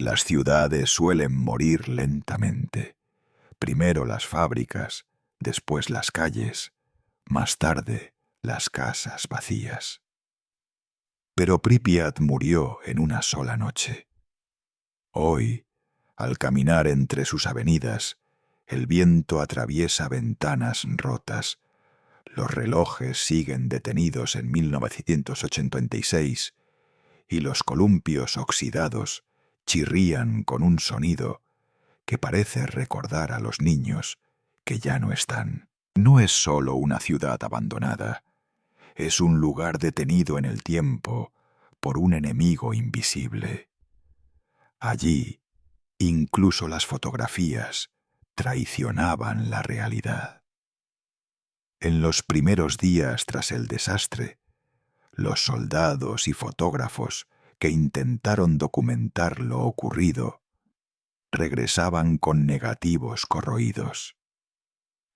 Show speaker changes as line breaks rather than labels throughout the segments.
Las ciudades suelen morir lentamente. Primero las fábricas, después las calles, más tarde las casas vacías. Pero Pripyat murió en una sola noche. Hoy, al caminar entre sus avenidas, el viento atraviesa ventanas rotas. Los relojes siguen detenidos en 1986 y los columpios oxidados chirrían con un sonido que parece recordar a los niños que ya no están. No es solo una ciudad abandonada, es un lugar detenido en el tiempo por un enemigo invisible. Allí, incluso las fotografías traicionaban la realidad. En los primeros días tras el desastre, los soldados y fotógrafos que intentaron documentar lo ocurrido regresaban con negativos corroídos.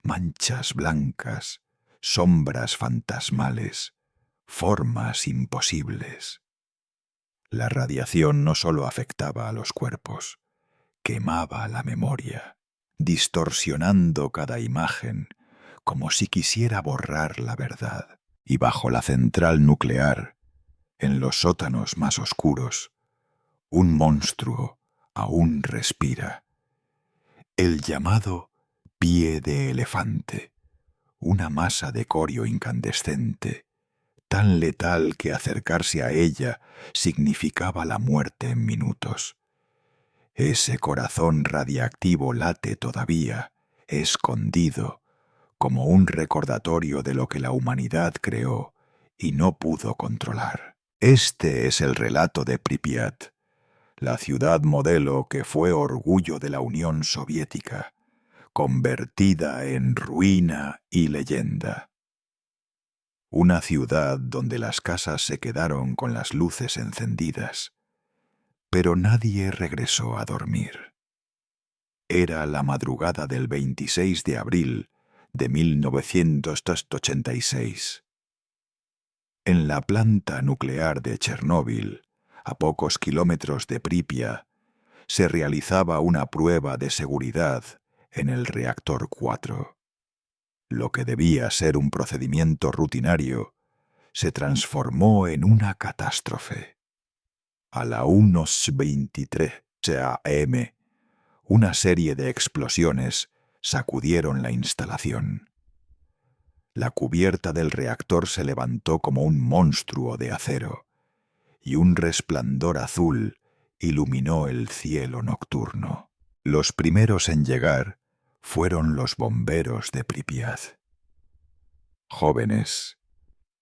Manchas blancas, sombras fantasmales, formas imposibles. La radiación no solo afectaba a los cuerpos, quemaba la memoria, distorsionando cada imagen como si quisiera borrar la verdad. Y bajo la central nuclear, en los sótanos más oscuros, un monstruo aún respira. El llamado pie de elefante, una masa de corio incandescente, tan letal que acercarse a ella significaba la muerte en minutos. Ese corazón radiactivo late todavía, escondido, como un recordatorio de lo que la humanidad creó y no pudo controlar. Este es el relato de Pripyat, la ciudad modelo que fue orgullo de la Unión Soviética, convertida en ruina y leyenda. Una ciudad donde las casas se quedaron con las luces encendidas, pero nadie regresó a dormir. Era la madrugada del 26 de abril de 1986. En la planta nuclear de Chernóbil, a pocos kilómetros de Pripyat, se realizaba una prueba de seguridad en el reactor 4. Lo que debía ser un procedimiento rutinario se transformó en una catástrofe. A la 1:23 AM, una serie de explosiones sacudieron la instalación. La cubierta del reactor se levantó como un monstruo de acero, y un resplandor azul iluminó el cielo nocturno. Los primeros en llegar fueron los bomberos de Pripyat. Jóvenes,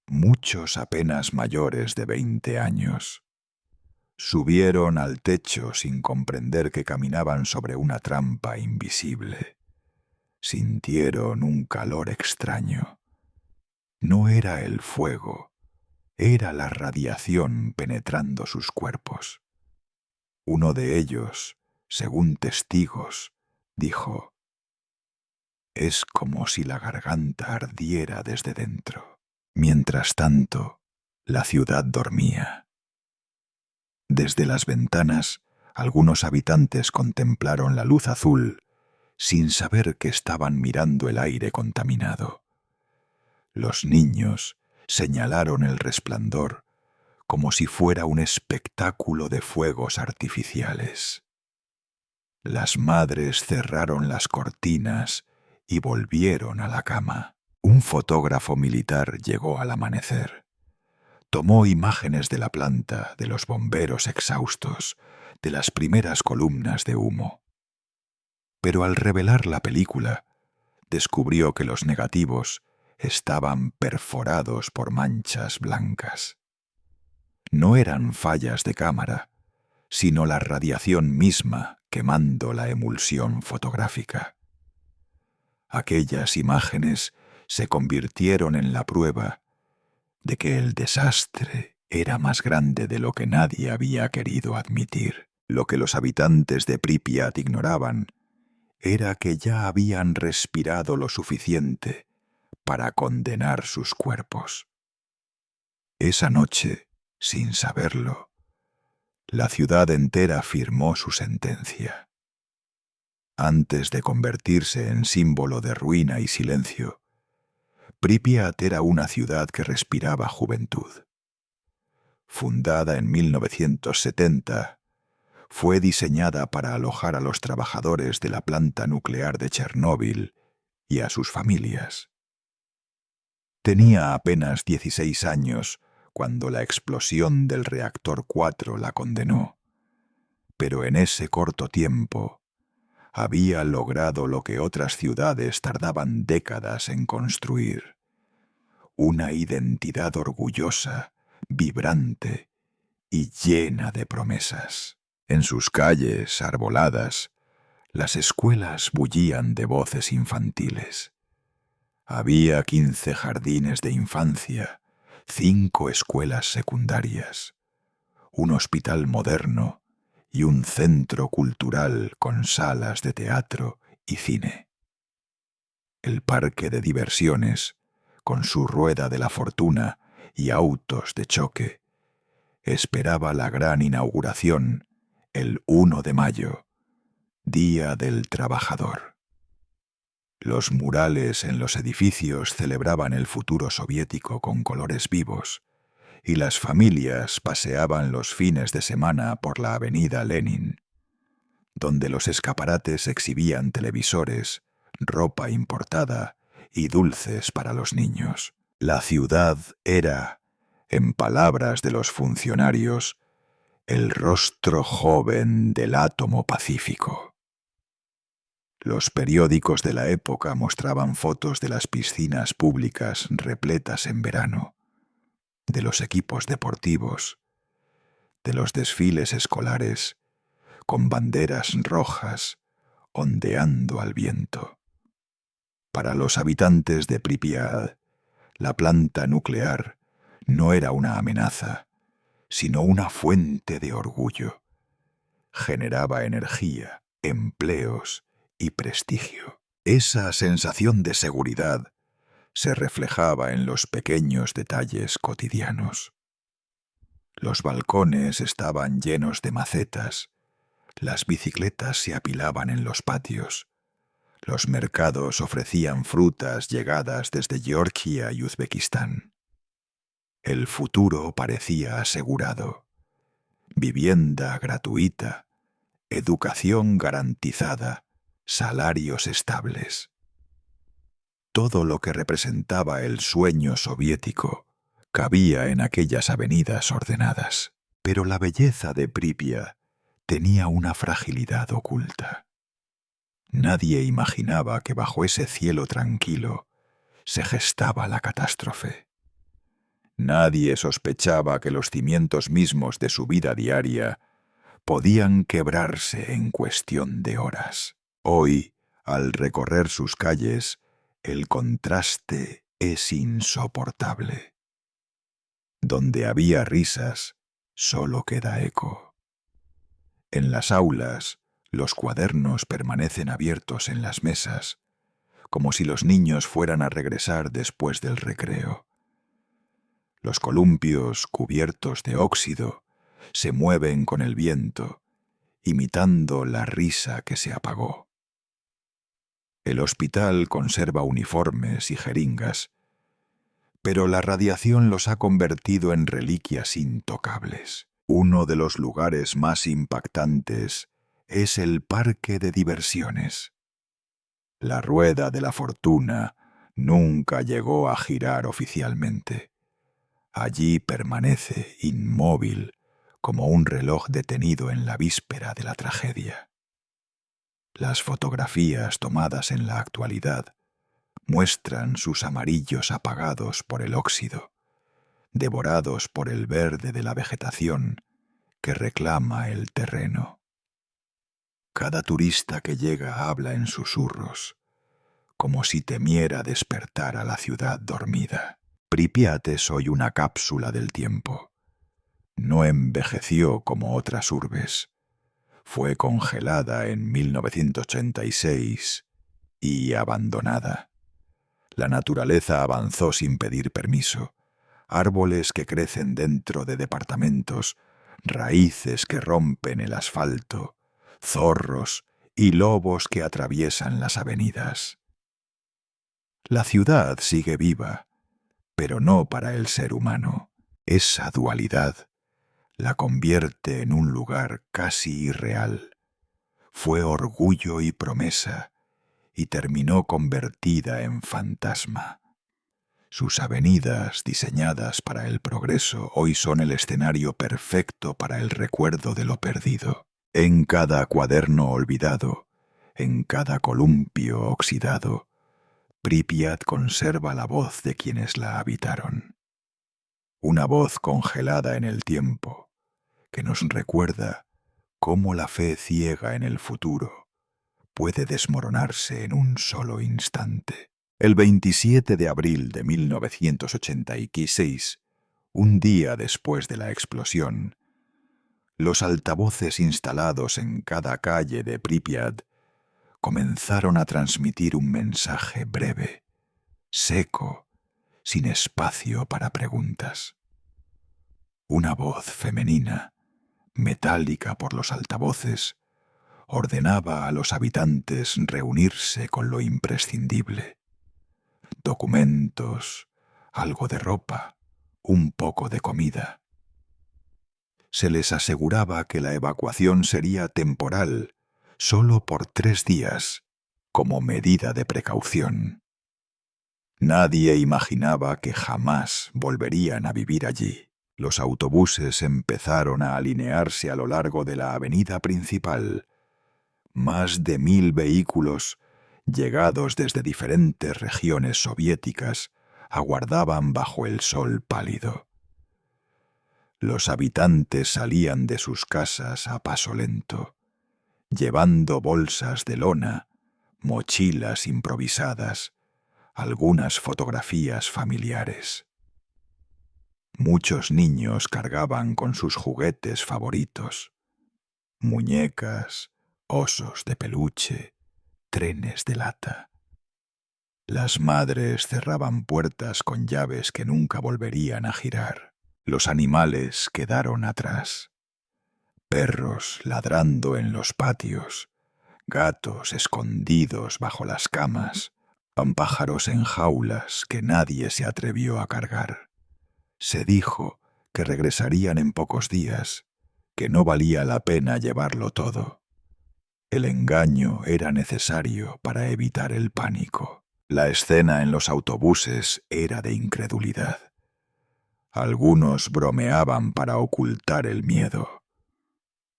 muchos apenas mayores de 20 años. Subieron al techo sin comprender que caminaban sobre una trampa invisible. Sintieron un calor extraño. No era el fuego, era la radiación penetrando sus cuerpos. Uno de ellos, según testigos, dijo: «Es como si la garganta ardiera desde dentro». Mientras tanto, la ciudad dormía. Desde las ventanas, algunos habitantes contemplaron la luz azul, sin saber que estaban mirando el aire contaminado. Los niños señalaron el resplandor como si fuera un espectáculo de fuegos artificiales. Las madres cerraron las cortinas y volvieron a la cama. Un fotógrafo militar llegó al amanecer. Tomó imágenes de la planta, de los bomberos exhaustos, de las primeras columnas de humo. Pero al revelar la película, descubrió que los negativos estaban perforados por manchas blancas. No eran fallas de cámara, sino la radiación misma quemando la emulsión fotográfica. Aquellas imágenes se convirtieron en la prueba de que el desastre era más grande de lo que nadie había querido admitir. Lo que los habitantes de Pripyat ignoraban era que ya habían respirado lo suficiente para condenar sus cuerpos. Esa noche, sin saberlo, La ciudad entera firmó su sentencia. Antes de convertirse en símbolo de ruina y silencio, Pripyat era una ciudad que respiraba juventud. Fundada en 1970, fue diseñada para alojar a los trabajadores de la planta nuclear de Chernóbil y a sus familias. Tenía apenas 16 años cuando la explosión del reactor 4 la condenó, pero en ese corto tiempo había logrado lo que otras ciudades tardaban décadas en construir: una identidad orgullosa, vibrante y llena de promesas. En sus calles arboladas, las escuelas bullían de voces infantiles. Había 15 jardines de infancia, 5 escuelas secundarias, un hospital moderno y un centro cultural con salas de teatro y cine. El parque de diversiones, con su rueda de la fortuna y autos de choque, esperaba la gran inauguración el 1 de mayo, Día del Trabajador. Los murales en los edificios celebraban el futuro soviético con colores vivos, y las familias paseaban los fines de semana por la avenida Lenin, donde los escaparates exhibían televisores, ropa importada y dulces para los niños. La ciudad era, en palabras de los funcionarios, el rostro joven del átomo pacífico. Los periódicos de la época mostraban fotos de las piscinas públicas repletas en verano, de los equipos deportivos, de los desfiles escolares, con banderas rojas ondeando al viento. Para los habitantes de Pripyat, la planta nuclear no era una amenaza, sino una fuente de orgullo. Generaba energía, empleos y prestigio. Esa sensación de seguridad se reflejaba en los pequeños detalles cotidianos. Los balcones estaban llenos de macetas, las bicicletas se apilaban en los patios, los mercados ofrecían frutas llegadas desde Georgia y Uzbekistán. El futuro parecía asegurado: vivienda gratuita, educación garantizada, salarios estables. Todo lo que representaba el sueño soviético cabía en aquellas avenidas ordenadas. Pero la belleza de Pripyat tenía una fragilidad oculta. Nadie imaginaba que bajo ese cielo tranquilo se gestaba la catástrofe. Nadie sospechaba que los cimientos mismos de su vida diaria podían quebrarse en cuestión de horas. Hoy, al recorrer sus calles, el contraste es insoportable. Donde había risas, solo queda eco. En las aulas, los cuadernos permanecen abiertos en las mesas, como si los niños fueran a regresar después del recreo. Los columpios, cubiertos de óxido, se mueven con el viento, imitando la risa que se apagó. El hospital conserva uniformes y jeringas, pero la radiación los ha convertido en reliquias intocables. Uno de los lugares más impactantes es el parque de diversiones. La rueda de la fortuna nunca llegó a girar oficialmente. Allí permanece inmóvil, como un reloj detenido en la víspera de la tragedia. Las fotografías tomadas en la actualidad muestran sus amarillos apagados por el óxido, devorados por el verde de la vegetación que reclama el terreno. Cada turista que llega habla en susurros, como si temiera despertar a la ciudad dormida. Pripyat es hoy una cápsula del tiempo. No envejeció como otras urbes. Fue congelada en 1986 y abandonada. La naturaleza avanzó sin pedir permiso. Árboles que crecen dentro de departamentos raíces que rompen el asfalto, zorros y lobos que atraviesan las avenidas. La ciudad sigue viva, pero no para el ser humano. Esa dualidad la convierte en un lugar casi irreal. Fue orgullo y promesa, y terminó convertida en fantasma. Sus avenidas, diseñadas para el progreso, hoy son el escenario perfecto para el recuerdo de lo perdido. En cada cuaderno olvidado, en cada columpio oxidado, Pripyat conserva la voz de quienes la habitaron. Una voz congelada en el tiempo, que nos recuerda cómo la fe ciega en el futuro puede desmoronarse en un solo instante. El 27 de abril de 1986, un día después de la explosión, los altavoces instalados en cada calle de Pripyat comenzaron a transmitir un mensaje breve, seco, sin espacio para preguntas. Una voz femenina, metálica por los altavoces, ordenaba a los habitantes reunirse con lo imprescindible: documentos, algo de ropa, un poco de comida. Se les aseguraba que la evacuación sería temporal, solo por 3 días, como medida de precaución. Nadie imaginaba que jamás volverían a vivir allí. Los autobuses empezaron a alinearse a lo largo de la avenida principal. Más de 1000 vehículos, llegados desde diferentes regiones soviéticas, aguardaban bajo el sol pálido. Los habitantes salían de sus casas a paso lento, llevando bolsas de lona, mochilas improvisadas, algunas fotografías familiares. Muchos niños cargaban con sus juguetes favoritos: muñecas, osos de peluche, trenes de lata. Las madres cerraban puertas con llaves que nunca volverían a girar. Los animales quedaron atrás. Perros ladrando en los patios, gatos escondidos bajo las camas, pájaros en jaulas que nadie se atrevió a cargar. Se dijo que regresarían en pocos días, que no valía la pena llevarlo todo. El engaño era necesario para evitar el pánico. La escena en los autobuses era de incredulidad. Algunos bromeaban para ocultar el miedo.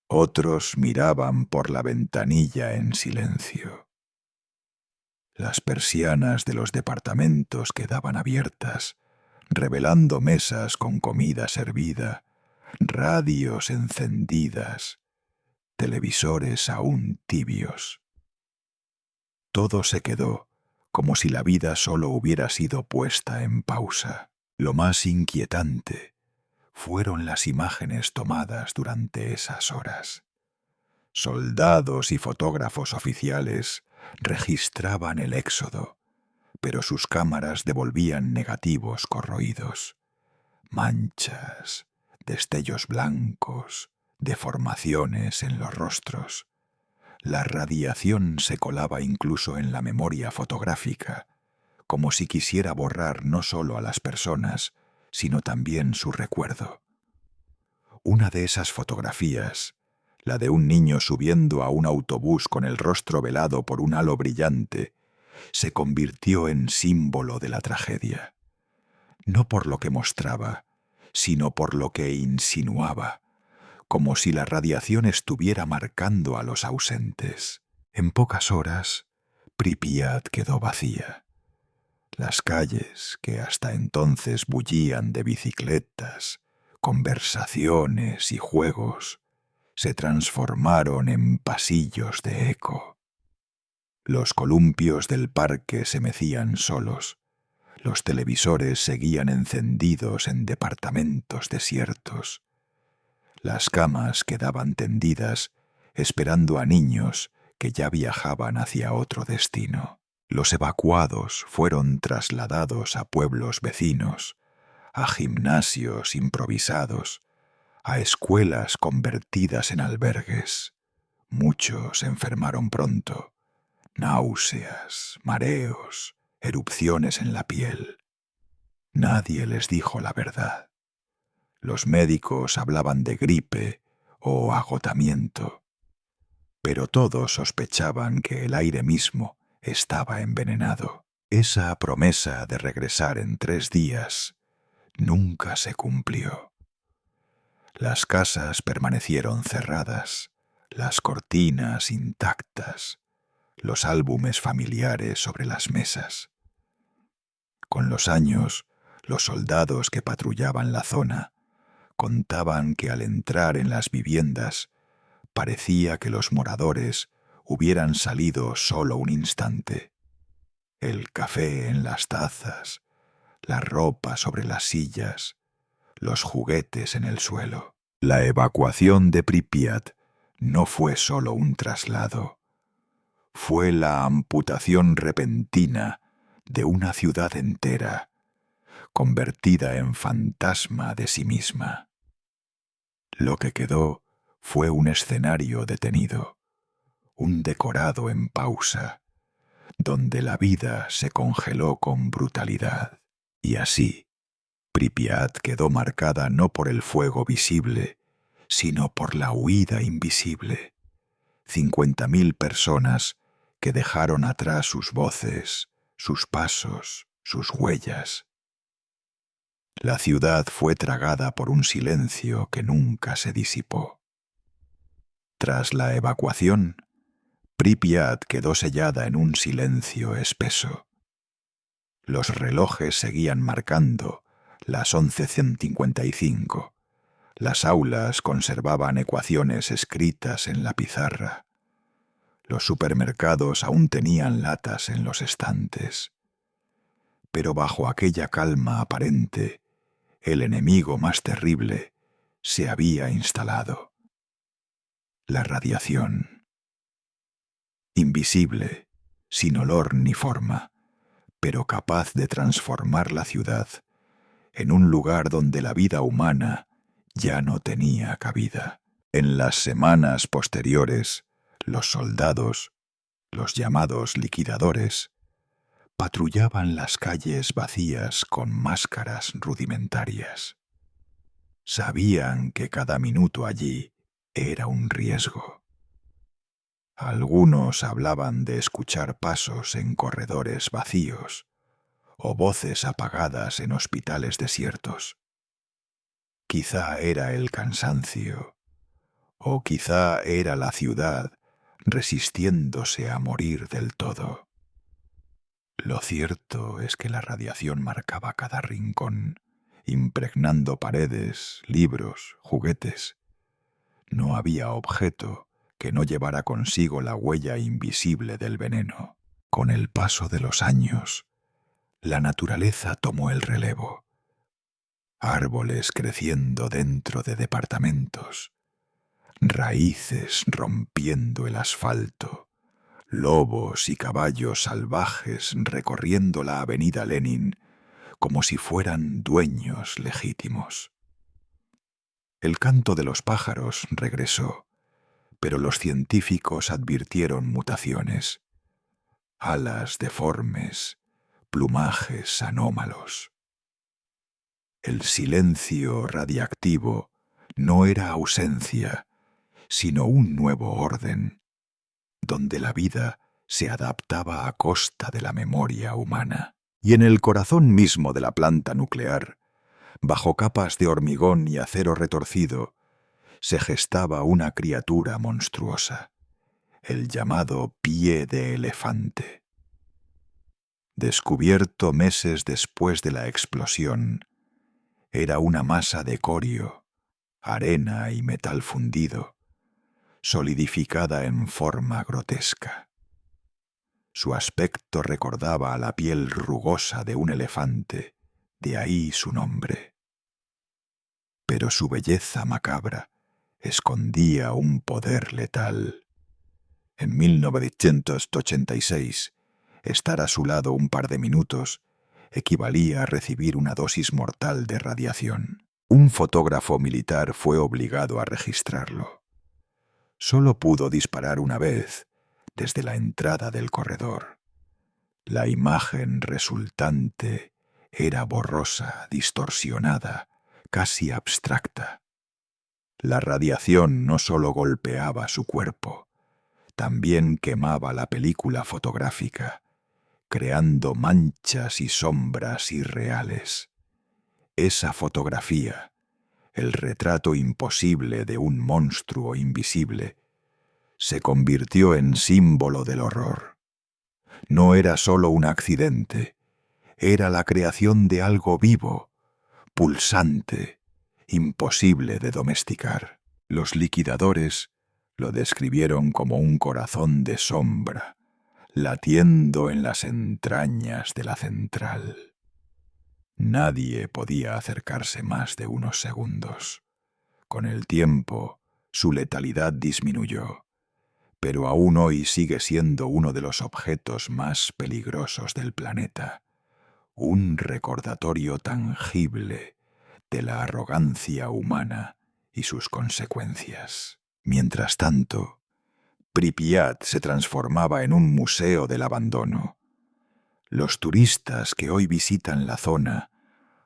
Otros miraban por la ventanilla en silencio. Las persianas de los departamentos quedaban abiertas, revelando mesas con comida servida, radios encendidas, televisores aún tibios. Todo se quedó como si la vida solo hubiera sido puesta en pausa. Lo más inquietante fueron las imágenes tomadas durante esas horas. Soldados y fotógrafos oficiales registraban el éxodo, pero sus cámaras devolvían negativos corroídos, manchas, destellos blancos, deformaciones en los rostros. La radiación se colaba incluso en la memoria fotográfica, como si quisiera borrar no solo a las personas, sino también su recuerdo. Una de esas fotografías, la de un niño subiendo a un autobús con el rostro velado por un halo brillante, se convirtió en símbolo de la tragedia. No por lo que mostraba, sino por lo que insinuaba, como si la radiación estuviera marcando a los ausentes. En pocas horas, Pripyat quedó vacía. Las calles, que hasta entonces bullían de bicicletas, conversaciones y juegos, se transformaron en pasillos de eco. Los columpios del parque se mecían solos. Los televisores seguían encendidos en departamentos desiertos. Las camas quedaban tendidas, esperando a niños que ya viajaban hacia otro destino. Los evacuados fueron trasladados a pueblos vecinos, a gimnasios improvisados, a escuelas convertidas en albergues. Muchos enfermaron pronto. Náuseas, mareos, erupciones en la piel. Nadie les dijo la verdad. Los médicos hablaban de gripe o agotamiento, pero todos sospechaban que el aire mismo estaba envenenado. Esa promesa de regresar en 3 días nunca se cumplió. Las casas permanecieron cerradas, las cortinas intactas, los álbumes familiares sobre las mesas. Con los años, los soldados que patrullaban la zona contaban que al entrar en las viviendas parecía que los moradores hubieran salido solo un instante. El café en las tazas, la ropa sobre las sillas, los juguetes en el suelo. La evacuación de Pripyat no fue solo un traslado, fue la amputación repentina de una ciudad entera, convertida en fantasma de sí misma. Lo que quedó fue un escenario detenido, un decorado en pausa, donde la vida se congeló con brutalidad. Y así, Pripyat quedó marcada no por el fuego visible, sino por la huida invisible. 50.000 personas que dejaron atrás sus voces, sus pasos, sus huellas. La ciudad fue tragada por un silencio que nunca se disipó. Tras la evacuación, Pripyat quedó sellada en un silencio espeso. Los relojes seguían marcando las 11:55. Las aulas conservaban ecuaciones escritas en la pizarra. Los supermercados aún tenían latas en los estantes. Pero bajo aquella calma aparente, el enemigo más terrible se había instalado. La radiación. Invisible, sin olor ni forma, pero capaz de transformar la ciudad en un lugar donde la vida humana ya no tenía cabida. En las semanas posteriores, los soldados, los llamados liquidadores, patrullaban las calles vacías con máscaras rudimentarias. Sabían que cada minuto allí era un riesgo. Algunos hablaban de escuchar pasos en corredores vacíos o voces apagadas en hospitales desiertos. Quizá era el cansancio, o quizá era la ciudad resistiéndose a morir del todo. Lo cierto es que la radiación marcaba cada rincón, impregnando paredes, libros, juguetes. No había objeto que no llevara consigo la huella invisible del veneno. Con el paso de los años, la naturaleza tomó el relevo. Árboles creciendo dentro de departamentos, raíces rompiendo el asfalto, lobos y caballos salvajes recorriendo la avenida Lenin como si fueran dueños legítimos. El canto de los pájaros regresó, pero los científicos advirtieron mutaciones, alas deformes, plumajes anómalos. El silencio radiactivo no era ausencia, sino un nuevo orden, donde la vida se adaptaba a costa de la memoria humana. Y en el corazón mismo de la planta nuclear, bajo capas de hormigón y acero retorcido, se gestaba una criatura monstruosa, el llamado pie de elefante. Descubierto meses después de la explosión, era una masa de corio, arena y metal fundido, solidificada en forma grotesca. Su aspecto recordaba a la piel rugosa de un elefante, de ahí su nombre. Pero su belleza macabra escondía un poder letal. En 1986, estar a su lado un par de minutos equivalía a recibir una dosis mortal de radiación. Un fotógrafo militar fue obligado a registrarlo. Solo pudo disparar una vez, desde la entrada del corredor. La imagen resultante era borrosa, distorsionada, casi abstracta. La radiación no solo golpeaba su cuerpo, también quemaba la película fotográfica, creando manchas y sombras irreales. Esa fotografía, el retrato imposible de un monstruo invisible, se convirtió en símbolo del horror. No era solo un accidente, era la creación de algo vivo, pulsante, imposible de domesticar. Los liquidadores lo describieron como un corazón de sombra, latiendo en las entrañas de la central. Nadie podía acercarse más de unos segundos. Con el tiempo, su letalidad disminuyó, pero aún hoy sigue siendo uno de los objetos más peligrosos del planeta, un recordatorio tangible de la arrogancia humana y sus consecuencias. Mientras tanto, Pripyat se transformaba en un museo del abandono. Los turistas que hoy visitan la zona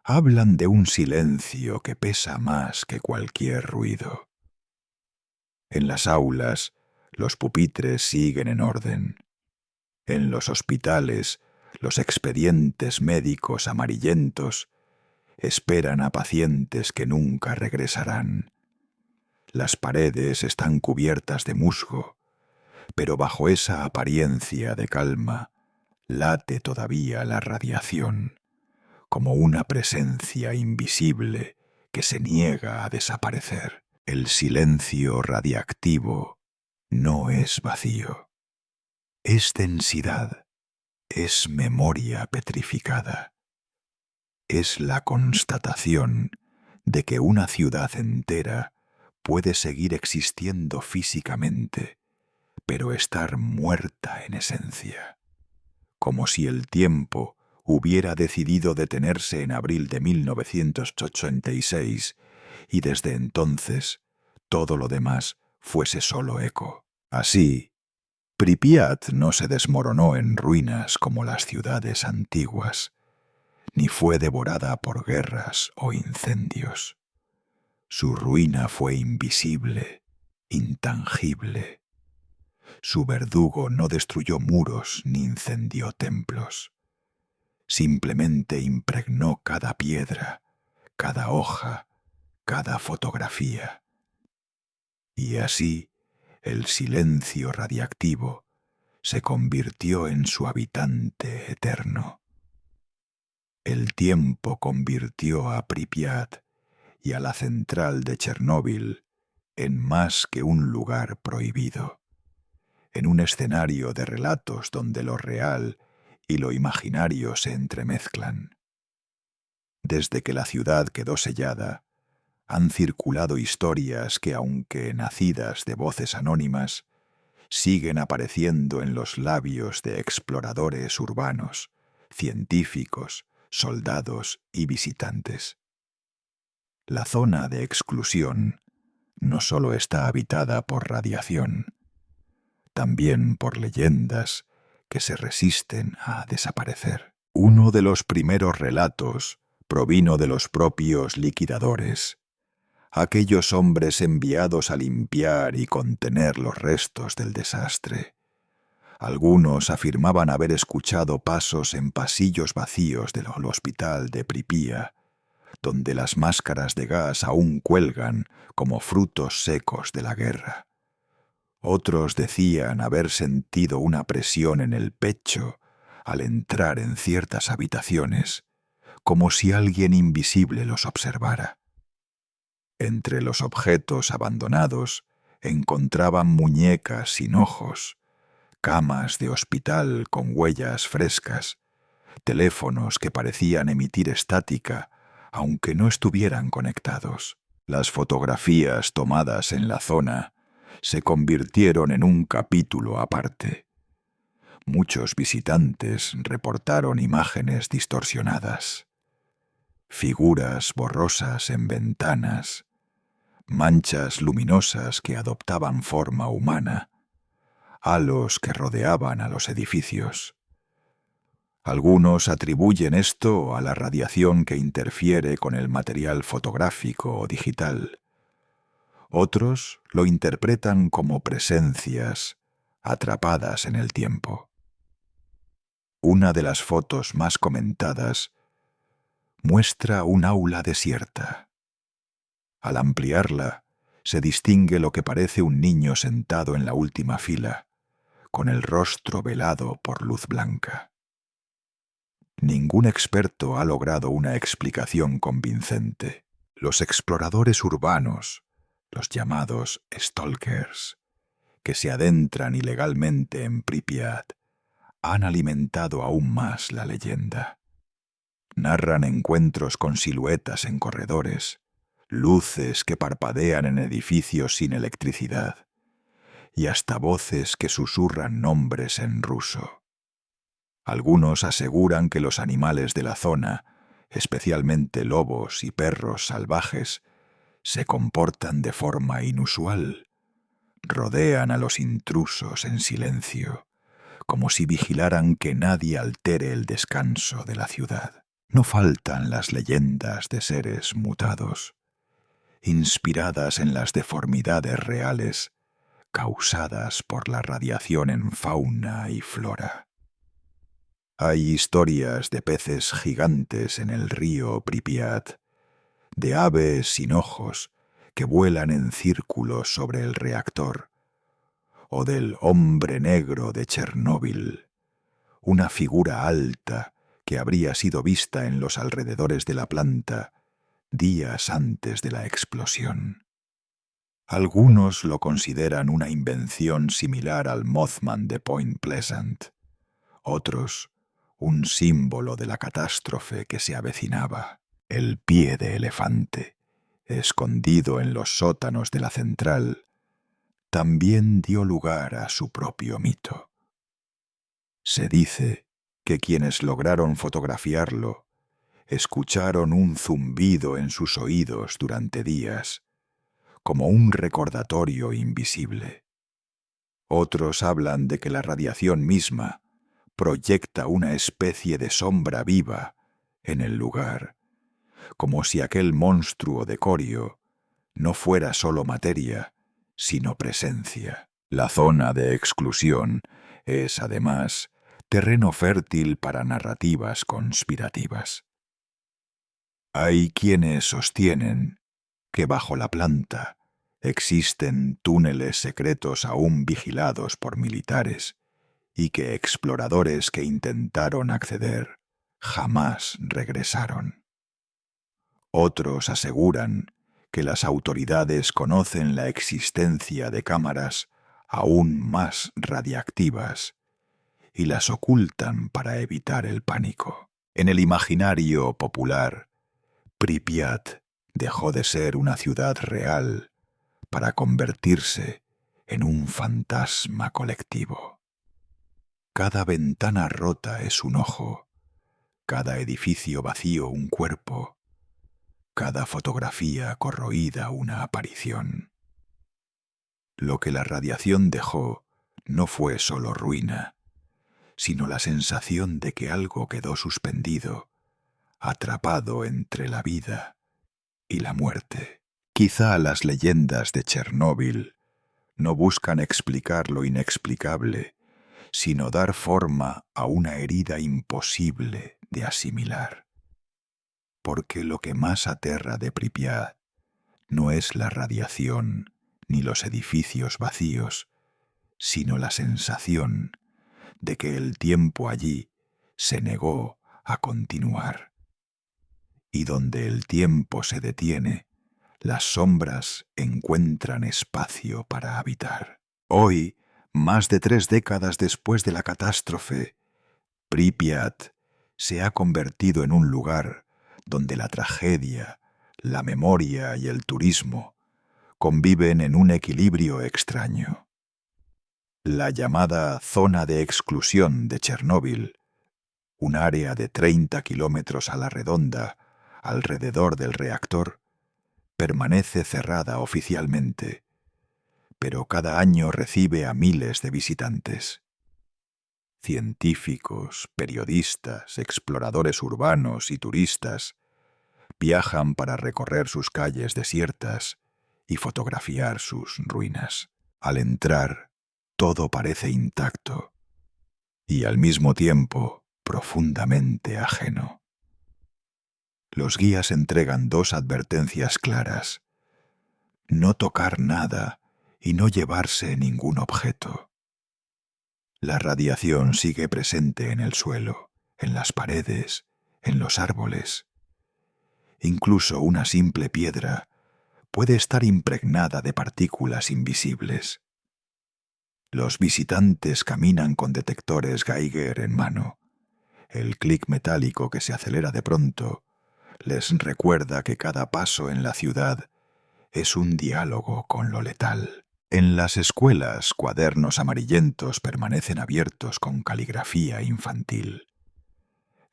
hablan de un silencio que pesa más que cualquier ruido. En las aulas, los pupitres siguen en orden. En los hospitales, los expedientes médicos amarillentos esperan a pacientes que nunca regresarán. Las paredes están cubiertas de musgo, pero bajo esa apariencia de calma late todavía la radiación, como una presencia invisible que se niega a desaparecer. El silencio radiactivo no es vacío, es densidad, es memoria petrificada. Es la constatación de que una ciudad entera puede seguir existiendo físicamente, pero estar muerta en esencia, como si el tiempo hubiera decidido detenerse en abril de 1986 y desde entonces todo lo demás fuese solo eco. Así, Pripyat no se desmoronó en ruinas como las ciudades antiguas, ni fue devorada por guerras o incendios. Su ruina fue invisible, intangible. Su verdugo no destruyó muros ni incendió templos. Simplemente impregnó cada piedra, cada hoja, cada fotografía. Y así, el silencio radiactivo se convirtió en su habitante eterno. El tiempo convirtió a Pripyat y a la central de Chernóbil en más que un lugar prohibido, en un escenario de relatos donde lo real y lo imaginario se entremezclan. Desde que la ciudad quedó sellada, han circulado historias que, aunque nacidas de voces anónimas, siguen apareciendo en los labios de exploradores urbanos, científicos, soldados y visitantes. La zona de exclusión no solo está habitada por radiación, también por leyendas que se resisten a desaparecer. Uno de los primeros relatos provino de los propios liquidadores, aquellos hombres enviados a limpiar y contener los restos del desastre. Algunos afirmaban haber escuchado pasos en pasillos vacíos del hospital de Pripyat, donde las máscaras de gas aún cuelgan como frutos secos de la guerra. Otros decían haber sentido una presión en el pecho al entrar en ciertas habitaciones, como si alguien invisible los observara. Entre los objetos abandonados encontraban muñecas sin ojos, camas de hospital con huellas frescas, teléfonos que parecían emitir estática aunque no estuvieran conectados. Las fotografías tomadas en la zona se convirtieron en un capítulo aparte. Muchos visitantes reportaron imágenes distorsionadas. figuras borrosas en ventanas, manchas luminosas que adoptaban forma humana, halos que rodeaban a los edificios. Algunos atribuyen esto a la radiación que interfiere con el material fotográfico o digital. Otros lo interpretan como presencias atrapadas en el tiempo. Una de las fotos más comentadas muestra un aula desierta. Al ampliarla, se distingue lo que parece un niño sentado en la última fila, con el rostro velado por luz blanca. Ningún experto ha logrado una explicación convincente. Los exploradores urbanos, los llamados stalkers, que se adentran ilegalmente en Pripyat, han alimentado aún más la leyenda. Narran encuentros con siluetas en corredores, luces que parpadean en edificios sin electricidad, y hasta voces que susurran nombres en ruso. Algunos aseguran que los animales de la zona, especialmente lobos y perros salvajes, se comportan de forma inusual. Rodean a los intrusos en silencio, como si vigilaran que nadie altere el descanso de la ciudad. No faltan las leyendas de seres mutados, inspiradas en las deformidades reales causadas por la radiación en fauna y flora. Hay historias de peces gigantes en el río Pripyat, de aves sin ojos que vuelan en círculos sobre el reactor, o del hombre negro de Chernóbil, una figura alta que habría sido vista en los alrededores de la planta días antes de la explosión. Algunos lo consideran una invención similar al Mothman de Point Pleasant, otros un símbolo de la catástrofe que se avecinaba. El pie de elefante, escondido en los sótanos de la central, también dio lugar a su propio mito. Se dice que quienes lograron fotografiarlo escucharon un zumbido en sus oídos durante días, como un recordatorio invisible. Otros hablan de que la radiación misma proyecta una especie de sombra viva en el lugar, como si aquel monstruo de Corio no fuera solo materia, sino presencia. La zona de exclusión es, además, terreno fértil para narrativas conspirativas. Hay quienes sostienen que bajo la planta existen túneles secretos aún vigilados por militares y que exploradores que intentaron acceder jamás regresaron. Otros aseguran que las autoridades conocen la existencia de cámaras aún más radiactivas y las ocultan para evitar el pánico. En el imaginario popular, Pripyat dejó de ser una ciudad real para convertirse en un fantasma colectivo. Cada ventana rota es un ojo, cada edificio vacío un cuerpo, cada fotografía corroída una aparición. Lo que la radiación dejó no fue solo ruina, sino la sensación de que algo quedó suspendido, atrapado entre la vida y la muerte. Quizá las leyendas de Chernóbil no buscan explicar lo inexplicable, sino dar forma a una herida imposible de asimilar. Porque lo que más aterra de Pripyat no es la radiación ni los edificios vacíos, sino la sensación de que el tiempo allí se negó a continuar. Y donde el tiempo se detiene, las sombras encuentran espacio para habitar. Hoy, más de 3 décadas después de la catástrofe, Pripyat se ha convertido en un lugar donde la tragedia, la memoria y el turismo conviven en un equilibrio extraño. La llamada zona de exclusión de Chernóbil, un área de 30 kilómetros a la redonda, alrededor del reactor permanece cerrada oficialmente, pero cada año recibe a miles de visitantes. Científicos, periodistas, exploradores urbanos y turistas viajan para recorrer sus calles desiertas y fotografiar sus ruinas. Al entrar, todo parece intacto y al mismo tiempo profundamente ajeno. Los guías entregan 2 advertencias claras: no tocar nada y no llevarse ningún objeto. La radiación sigue presente en el suelo, en las paredes, en los árboles. Incluso una simple piedra puede estar impregnada de partículas invisibles. Los visitantes caminan con detectores Geiger en mano. El clic metálico que se acelera de pronto les recuerda que cada paso en la ciudad es un diálogo con lo letal. En las escuelas, cuadernos amarillentos permanecen abiertos con caligrafía infantil.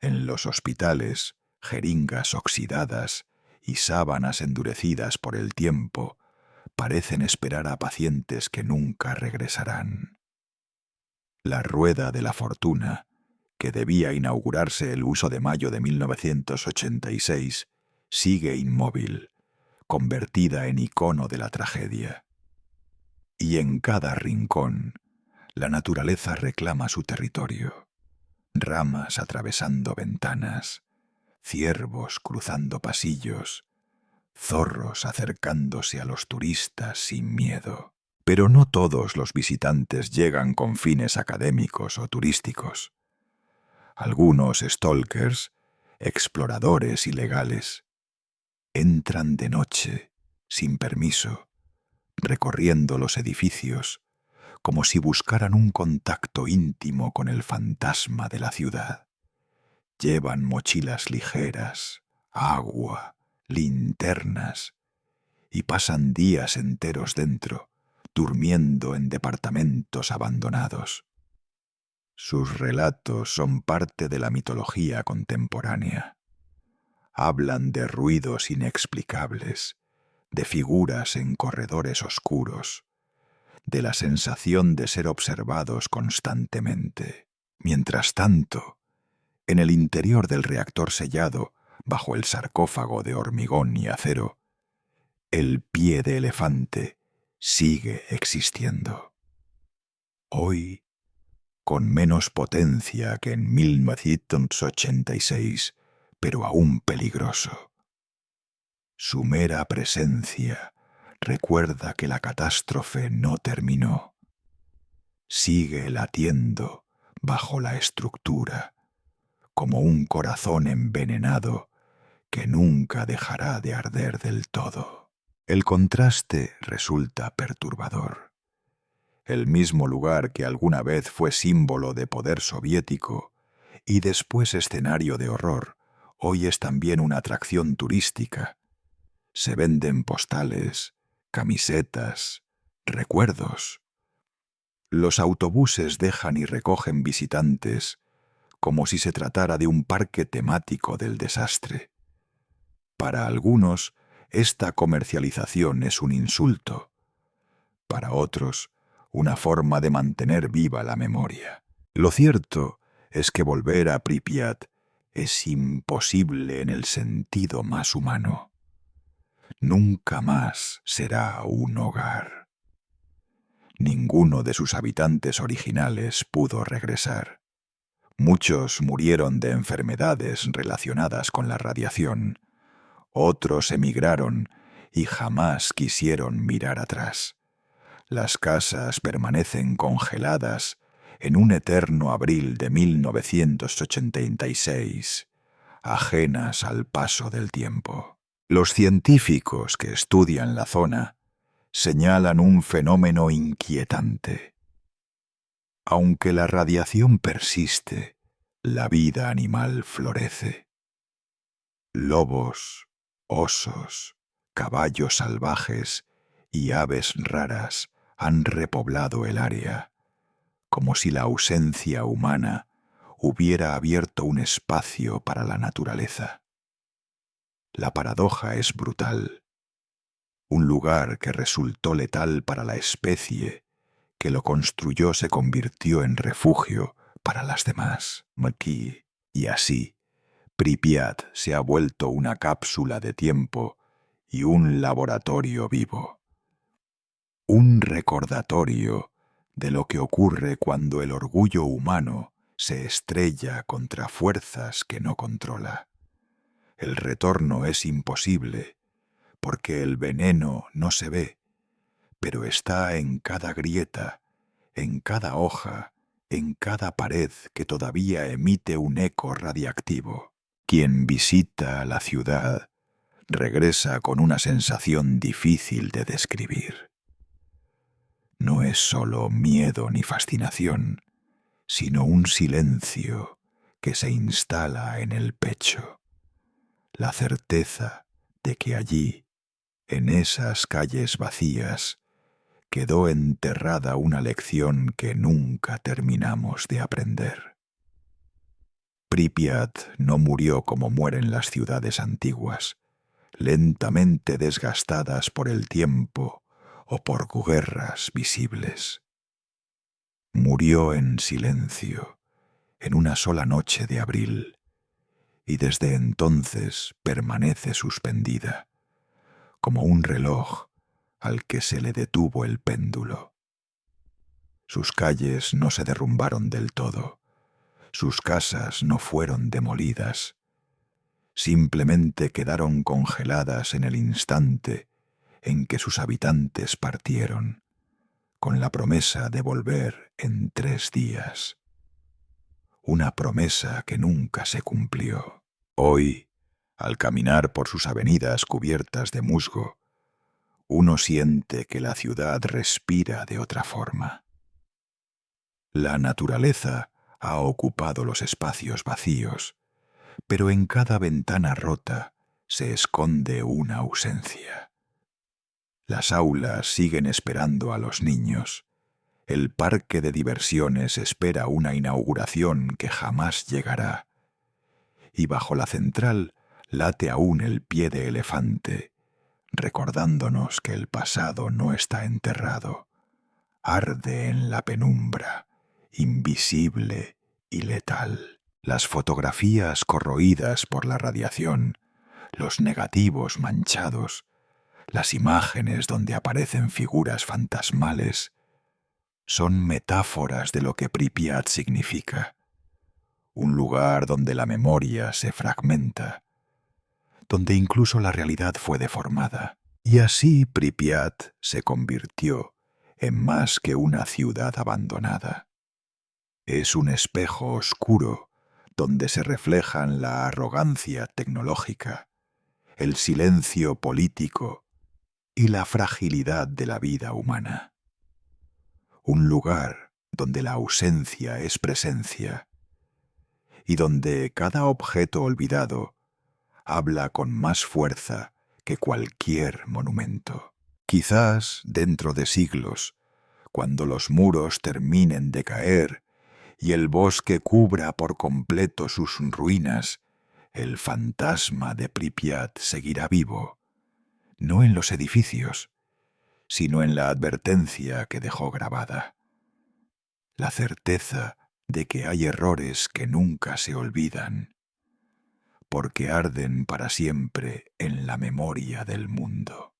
En los hospitales, jeringas oxidadas y sábanas endurecidas por el tiempo parecen esperar a pacientes que nunca regresarán. La rueda de la fortuna, que debía inaugurarse el 1 de mayo de 1986, sigue inmóvil, convertida en icono de la tragedia. Y en cada rincón, la naturaleza reclama su territorio. Ramas atravesando ventanas, ciervos cruzando pasillos, zorros acercándose a los turistas sin miedo. Pero no todos los visitantes llegan con fines académicos o turísticos. Algunos stalkers, exploradores ilegales, entran de noche, sin permiso, recorriendo los edificios, como si buscaran un contacto íntimo con el fantasma de la ciudad. Llevan mochilas ligeras, agua, linternas, y pasan días enteros dentro, durmiendo en departamentos abandonados. Sus relatos son parte de la mitología contemporánea. Hablan de ruidos inexplicables, de figuras en corredores oscuros, de la sensación de ser observados constantemente. Mientras tanto, en el interior del reactor sellado, bajo el sarcófago de hormigón y acero, el pie de elefante sigue existiendo. Hoy, con menos potencia que en 1986, pero aún peligroso. Su mera presencia recuerda que la catástrofe no terminó. Sigue latiendo bajo la estructura, como un corazón envenenado que nunca dejará de arder del todo. El contraste resulta perturbador. El mismo lugar que alguna vez fue símbolo de poder soviético y después escenario de horror, hoy es también una atracción turística. Se venden postales, camisetas, recuerdos. Los autobuses dejan y recogen visitantes como si se tratara de un parque temático del desastre. Para algunos, esta comercialización es un insulto. Para otros, una forma de mantener viva la memoria. Lo cierto es que volver a Pripyat es imposible en el sentido más humano. Nunca más será un hogar. Ninguno de sus habitantes originales pudo regresar. Muchos murieron de enfermedades relacionadas con la radiación. Otros emigraron y jamás quisieron mirar atrás. Las casas permanecen congeladas en un eterno abril de 1986, ajenas al paso del tiempo. Los científicos que estudian la zona señalan un fenómeno inquietante. Aunque la radiación persiste, la vida animal florece. Lobos, osos, caballos salvajes y aves raras han repoblado el área, como si la ausencia humana hubiera abierto un espacio para la naturaleza. La paradoja es brutal. Un lugar que resultó letal para la especie que lo construyó se convirtió en refugio para las demás. Y así, Pripyat se ha vuelto una cápsula de tiempo y un laboratorio vivo. Un recordatorio de lo que ocurre cuando el orgullo humano se estrella contra fuerzas que no controla. El retorno es imposible, porque el veneno no se ve, pero está en cada grieta, en cada hoja, en cada pared que todavía emite un eco radiactivo. Quien visita la ciudad regresa con una sensación difícil de describir. No es solo miedo ni fascinación, sino un silencio que se instala en el pecho. La certeza de que allí, en esas calles vacías, quedó enterrada una lección que nunca terminamos de aprender. Pripyat no murió como mueren las ciudades antiguas, lentamente desgastadas por el tiempo o por guerras visibles. Murió en silencio, en una sola noche de abril, y desde entonces permanece suspendida, como un reloj al que se le detuvo el péndulo. Sus calles no se derrumbaron del todo, sus casas no fueron demolidas, simplemente quedaron congeladas en el instante en que sus habitantes partieron, con la promesa de volver en 3 días. Una promesa que nunca se cumplió. Hoy, al caminar por sus avenidas cubiertas de musgo, uno siente que la ciudad respira de otra forma. La naturaleza ha ocupado los espacios vacíos, pero en cada ventana rota se esconde una ausencia. Las aulas siguen esperando a los niños. El parque de diversiones espera una inauguración que jamás llegará. Y bajo la central late aún el pie de elefante, recordándonos que el pasado no está enterrado. Arde en la penumbra, invisible y letal. Las fotografías corroídas por la radiación, los negativos manchados, las imágenes donde aparecen figuras fantasmales, son metáforas de lo que Pripyat significa. Un lugar donde la memoria se fragmenta, donde incluso la realidad fue deformada. Y así Pripyat se convirtió en más que una ciudad abandonada. Es un espejo oscuro donde se reflejan la arrogancia tecnológica, el silencio político y la fragilidad de la vida humana. Un lugar donde la ausencia es presencia y donde cada objeto olvidado habla con más fuerza que cualquier monumento. Quizás dentro de siglos, cuando los muros terminen de caer y el bosque cubra por completo sus ruinas, el fantasma de Pripyat seguirá vivo, no en los edificios, sino en la advertencia que dejó grabada. La certeza de que hay errores que nunca se olvidan, porque arden para siempre en la memoria del mundo.